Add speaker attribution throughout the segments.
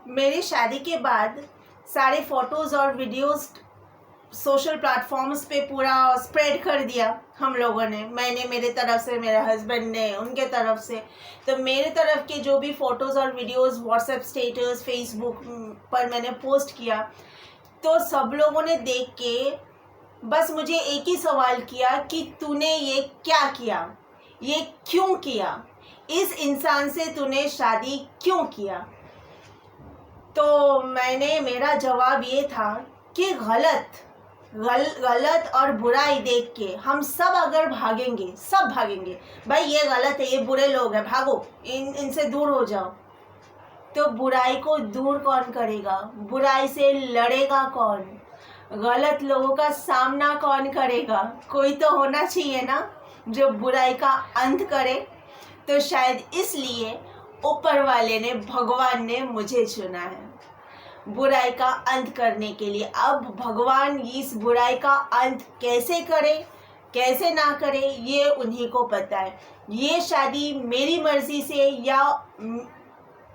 Speaker 1: मेरी शादी के बाद सारे फोटोज़ और वीडियोस सोशल प्लेटफॉर्म्स पे पूरा स्प्रेड कर दिया हम लोगों ने। मैंने मेरे तरफ से, मेरे हस्बैंड ने उनके तरफ से। तो मेरे तरफ के जो भी फ़ोटोज़ और वीडियोस व्हाट्सएप स्टेटस, फेसबुक पर मैंने पोस्ट किया, तो सब लोगों ने देख के बस मुझे एक ही सवाल किया कि तूने ये क्या किया, ये क्यों किया, इस इंसान से तूने शादी क्यों किया। तो मेरा जवाब ये था कि गलत और बुराई देख के हम सब अगर भागेंगे, सब भागेंगे, भाई ये गलत है, ये बुरे लोग हैं, भागो, इनसे दूर हो जाओ, तो बुराई को दूर कौन करेगा? बुराई से लड़ेगा कौन? गलत लोगों का सामना कौन करेगा? कोई तो होना चाहिए ना जो बुराई का अंत करे। तो शायद इसलिए ऊपर वाले ने, भगवान ने मुझे चुना है बुराई का अंत करने के लिए। अब भगवान इस बुराई का अंत कैसे करे, कैसे ना करे, ये उन्हीं को पता है। ये शादी मेरी मर्जी से या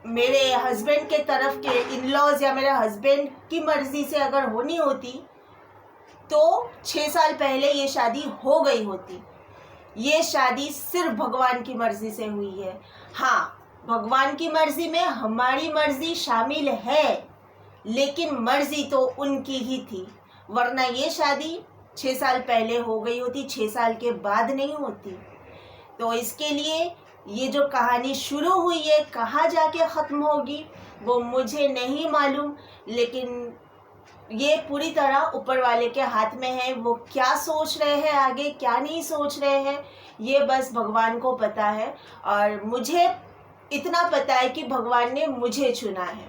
Speaker 1: मेरे हस्बैंड के तरफ के इन-लॉज या मेरे हस्बैंड की मर्जी से अगर होनी होती तो 6 साल पहले ये शादी हो गई होती। ये शादी सिर्फ भगवान की मर्जी से हुई है। हाँ, भगवान की मर्जी में हमारी मर्जी शामिल है, लेकिन मर्जी तो उनकी ही थी, वरना ये शादी 6 साल पहले हो गई होती, 6 साल के बाद नहीं होती। तो इसके लिए ये जो कहानी शुरू हुई है, कहाँ जाके ख़त्म होगी वो मुझे नहीं मालूम, लेकिन ये पूरी तरह ऊपर वाले के हाथ में है। वो क्या सोच रहे हैं आगे, क्या नहीं सोच रहे हैं, ये बस भगवान को पता है। और मुझे इतना पता है कि भगवान ने मुझे चुना है।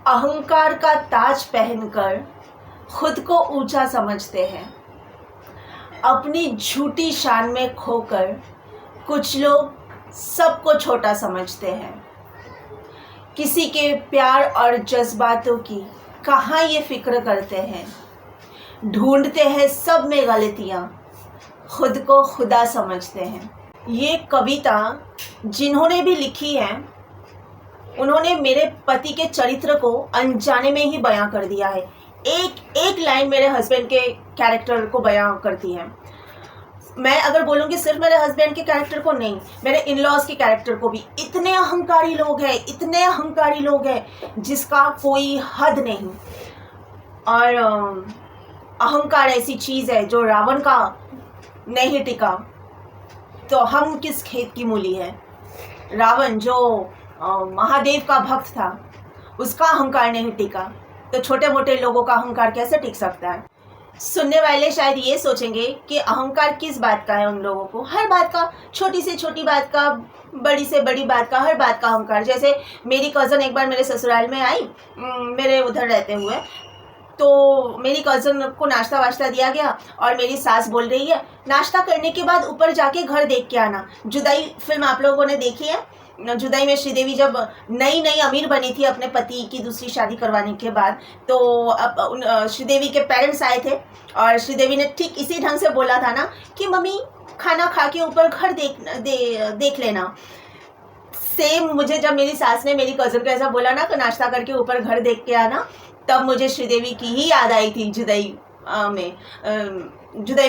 Speaker 1: अहंकार का ताज पहनकर खुद को ऊंचा समझते हैं, अपनी झूठी शान में खोकर कुछ लोग सबको छोटा समझते हैं। किसी के प्यार और जज्बातों की कहाँ ये फिक्र करते हैं, ढूंढते हैं सब में गलतियाँ, खुद को खुदा समझते हैं। ये कविता जिन्होंने भी लिखी है उन्होंने मेरे पति के चरित्र को अनजाने में ही बयां कर दिया है। एक एक लाइन मेरे हस्बैंड के कैरेक्टर को बयां करती है। मैं अगर बोलूँगी सिर्फ मेरे हस्बैंड के कैरेक्टर को नहीं, मेरे इन-लॉज के कैरेक्टर को भी। इतने अहंकारी लोग हैं, इतने अहंकारी लोग हैं जिसका कोई हद नहीं। और अहंकार ऐसी चीज़ है जो रावण का नहीं टिका तो हम किस खेत की मूली है। रावण जो महादेव का भक्त था, उसका अहंकार नहीं टिका, तो छोटे मोटे लोगों का अहंकार कैसे टिक सकता है। सुनने वाले शायद ये सोचेंगे कि अहंकार किस बात का है उन लोगों को, हर बात का, छोटी से छोटी बात का, बड़ी से बड़ी बात का, हर बात का अहंकार। जैसे मेरी कज़न एक बार मेरे ससुराल में आई, मेरे उधर रहते हुए, तो मेरी कज़न को नाश्ता वाश्ता दिया गया और मेरी सास बोल रही है नाश्ता करने के बाद ऊपर जाके घर देख के आना। जुदाई फिल्म आप लोगों ने देखी है? जुदाई में श्रीदेवी जब नई नई अमीर बनी थी अपने पति की दूसरी शादी करवाने के बाद, तो अब श्रीदेवी के पेरेंट्स आए थे और श्रीदेवी ने ठीक इसी ढंग से बोला था ना कि मम्मी खाना खा के ऊपर घर देख लेना। सेम मुझे जब मेरी सास ने मेरी कज़न को ऐसा बोला ना कि नाश्ता करके ऊपर घर देख के आना, तब मुझे श्रीदेवी की ही याद आई थी। जुदाई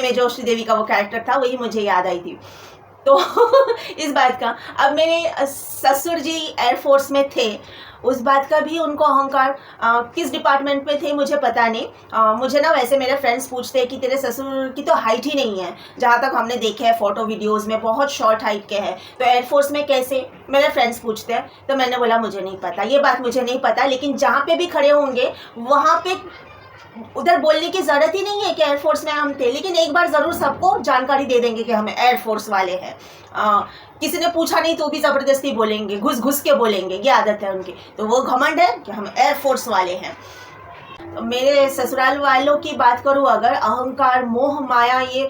Speaker 1: में जो श्रीदेवी का वो कैरेक्टर था वही मुझे याद आई थी। तो इस बात का, अब मेरे ससुर जी एयरफोर्स में थे, उस बात का भी उनको अहंकार। किस डिपार्टमेंट में थे मुझे पता नहीं। मुझे ना वैसे मेरे फ्रेंड्स पूछते हैं कि तेरे ससुर की तो हाइट ही नहीं है, जहाँ तक हमने देखे हैं फ़ोटो वीडियोस में बहुत शॉर्ट हाइट के हैं, तो एयरफोर्स में कैसे, मेरे फ्रेंड्स पूछते हैं। तो मैंने बोला मुझे नहीं पता, ये बात मुझे नहीं पता, लेकिन जहाँ पे भी खड़े होंगे वहाँ पे उधर बोलने की ज़रूरत ही नहीं है कि एयरफोर्स में हम थे, लेकिन एक बार ज़रूर सबको जानकारी दे देंगे कि हम एयरफोर्स वाले हैं। किसी ने पूछा नहीं तो भी ज़बरदस्ती बोलेंगे, घुस घुस के बोलेंगे, ये आदत है उनकी। तो वो घमंड है कि हम एयरफोर्स वाले हैं। तो मेरे ससुराल वालों की बात करूँ अगर, अहंकार, मोह, माया, ये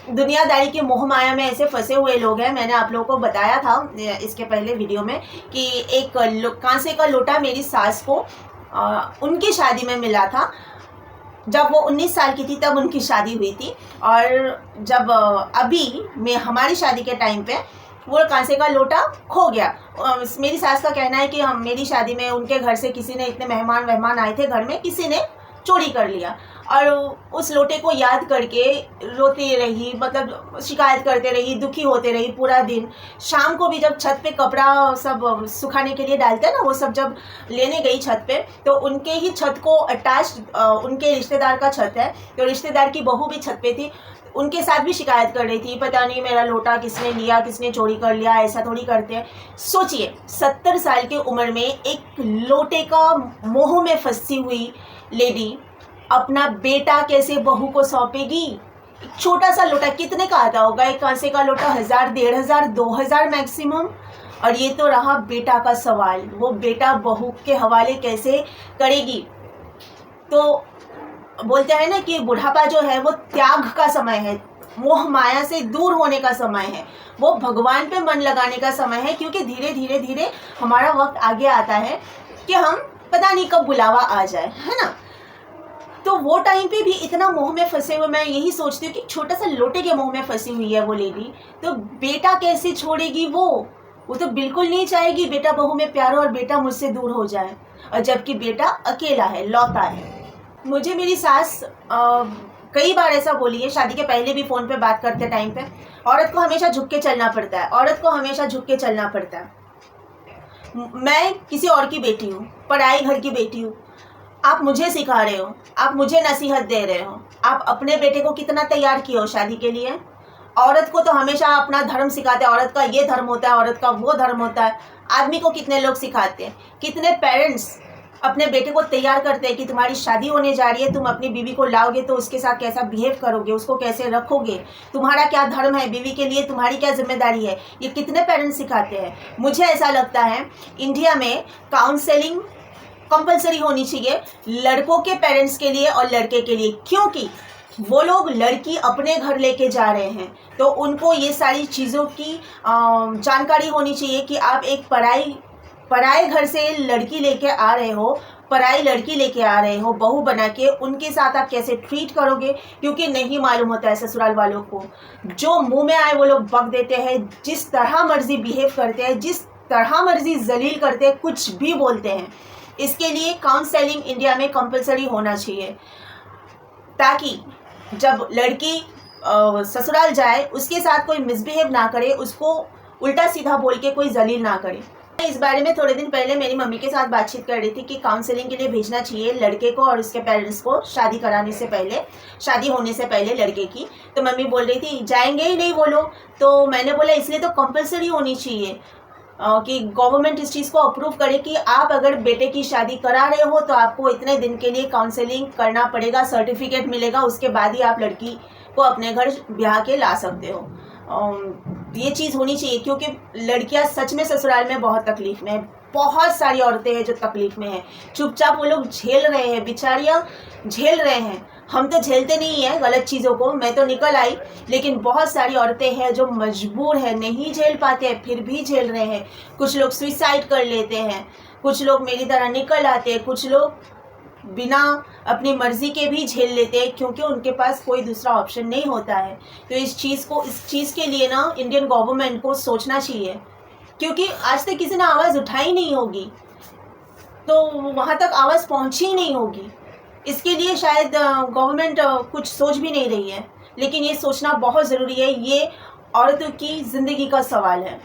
Speaker 1: दुनियादारी की मोह माया में ऐसे फंसे हुए लोग हैं। मैंने आप लोगों को बताया था इसके पहले वीडियो में कि एक कांसे का लोटा मेरी सास को उनकी शादी में मिला था। जब वो 19 साल की थी तब उनकी शादी हुई थी, और जब अभी में हमारी शादी के टाइम पे वो कांसे का लोटा खो गया। मेरी सास का कहना है कि हम मेरी शादी में उनके घर से किसी ने, इतने मेहमान आए थे घर में, किसी ने चोरी कर लिया और उस लोटे को याद करके रोती रही, मतलब शिकायत करते रही, दुखी होते रही पूरा दिन। शाम को भी जब छत पे कपड़ा सब सुखाने के लिए डालते हैं ना, वो सब जब लेने गई छत पे, तो उनके ही छत को अटैच उनके रिश्तेदार का छत है, तो रिश्तेदार की बहू भी छत पे थी, उनके साथ भी शिकायत कर रही थी, पता नहीं मेरा लोटा किसने लिया, किसने चोरी कर लिया, ऐसा थोड़ी करते हैं। सोचिए 70 साल की उम्र में एक लोटे का मोह में फंसी हुई लेडी अपना बेटा कैसे बहू को सौंपेगी। एक छोटा सा लोटा कितने का आता होगा? एक कांसे का लोटा 1000, 1500, 2000 मैक्सिमम। और ये तो रहा बेटा का सवाल, वो बेटा बहू के हवाले कैसे करेगी। तो बोलते हैं ना कि बुढ़ापा जो है वो त्याग का समय है, मोह माया से दूर होने का समय है, वो भगवान पे मन लगाने का समय है, क्योंकि धीरे धीरे धीरे हमारा वक्त आगे आता है कि हम पता नहीं कब बुलावा आ जाए, है ना। तो वो टाइम पे भी इतना मोह में फंसे हुए, मैं यही सोचती हूँ कि छोटा सा लोटे के मोह में फंसी हुई है वो लेडी, तो बेटा कैसे छोड़ेगी वो तो बिल्कुल नहीं चाहेगी बेटा बहू में प्यार और बेटा मुझसे दूर हो जाए, और जबकि बेटा अकेला है, लौता है। मुझे मेरी सास कई बार ऐसा बोली है, शादी के पहले भी फ़ोन पे बात करते टाइम पे, औरत को हमेशा झुक के चलना पड़ता है, औरत को हमेशा झुक के चलना पड़ता है। मैं किसी और की बेटी हूँ, पराई घर की बेटी हूँ, आप मुझे सिखा रहे हो, आप मुझे नसीहत दे रहे हो, आप अपने बेटे को कितना तैयार किए हो शादी के लिए। औरत को तो हमेशा अपना धर्म सिखाते हैं, औरत का ये धर्म होता है, औरत का वो धर्म होता है। आदमी को कितने लोग सिखाते हैं, कितने पेरेंट्स अपने बेटे को तैयार करते हैं कि तुम्हारी शादी होने जा रही है, तुम अपनी बीवी को लाओगे तो उसके साथ कैसा बिहेव करोगे, उसको कैसे रखोगे, तुम्हारा क्या धर्म है, बीवी के लिए तुम्हारी क्या जिम्मेदारी है। ये कितने पेरेंट्स सिखाते हैं। मुझे ऐसा लगता है इंडिया में काउंसलिंग कंपलसरी होनी चाहिए लड़कों के पेरेंट्स के लिए और लड़के के लिए, क्योंकि वो लोग लड़की अपने घर लेके जा रहे हैं, तो उनको ये सारी चीज़ों की जानकारी होनी चाहिए कि आप एक पराए घर से लड़की लेके आ रहे हो, पराई लड़की लेके आ रहे हो बहू बना के, उनके साथ आप कैसे ट्रीट करोगे, क्योंकि नहीं मालूम होता है ससुराल वालों को। जो मुंह में आए वो लोग बक देते हैं, जिस तरह मर्जी बिहेव करते हैं, जिस तरह मर्जी जलील करते हैं, कुछ भी बोलते हैं। इसके लिए काउंसलिंग इंडिया में कंपलसरी होना चाहिए, ताकि जब लड़की ससुराल जाए उसके साथ कोई मिसबिहेव ना करे, उसको उल्टा सीधा बोल के कोई जलील ना करे। इस बारे में थोड़े दिन पहले मेरी मम्मी के साथ बातचीत कर रही थी कि काउंसलिंग के लिए भेजना चाहिए लड़के को और उसके पेरेंट्स को शादी कराने से पहले, शादी होने से पहले लड़के की। तो मम्मी बोल रही थी जाएंगे ही नहीं वो लोग। तो मैंने बोला इसलिए तो कंपलसरी होनी चाहिए कि गवर्नमेंट इस चीज़ को अप्रूव करे कि आप अगर बेटे की शादी करा रहे हो तो आपको इतने दिन के लिए काउंसलिंग करना पड़ेगा, सर्टिफिकेट मिलेगा, उसके बाद ही आप लड़की को अपने घर ब्याह के ला सकते हो। ये चीज़ होनी चाहिए, क्योंकि लड़कियां सच में ससुराल में बहुत तकलीफ में है। बहुत सारी औरतें हैं जो तकलीफ में हैं, चुपचाप वो लोग झेल रहे हैं, बेचारियां झेल रहे हैं। हम तो झेलते नहीं हैं गलत चीज़ों को, मैं तो निकल आई, लेकिन बहुत सारी औरतें हैं जो मजबूर है, नहीं झेल पाते हैं फिर भी झेल रहे हैं। कुछ लोग सुसाइड कर लेते हैं, कुछ लोग मेरी तरह निकल आते हैं, कुछ लोग बिना अपनी मर्जी के भी झेल लेते हैं, क्योंकि उनके पास कोई दूसरा ऑप्शन नहीं होता है। तो इस चीज़ के लिए ना इंडियन गवर्नमेंट को सोचना चाहिए, क्योंकि आज तक किसी ने आवाज़ उठाई नहीं होगी, तो वहाँ तक आवाज़ पहुँची ही नहीं होगी। इसके लिए शायद गवर्नमेंट कुछ सोच भी नहीं रही है, लेकिन ये सोचना बहुत ज़रूरी है। ये औरतों की ज़िंदगी का सवाल है।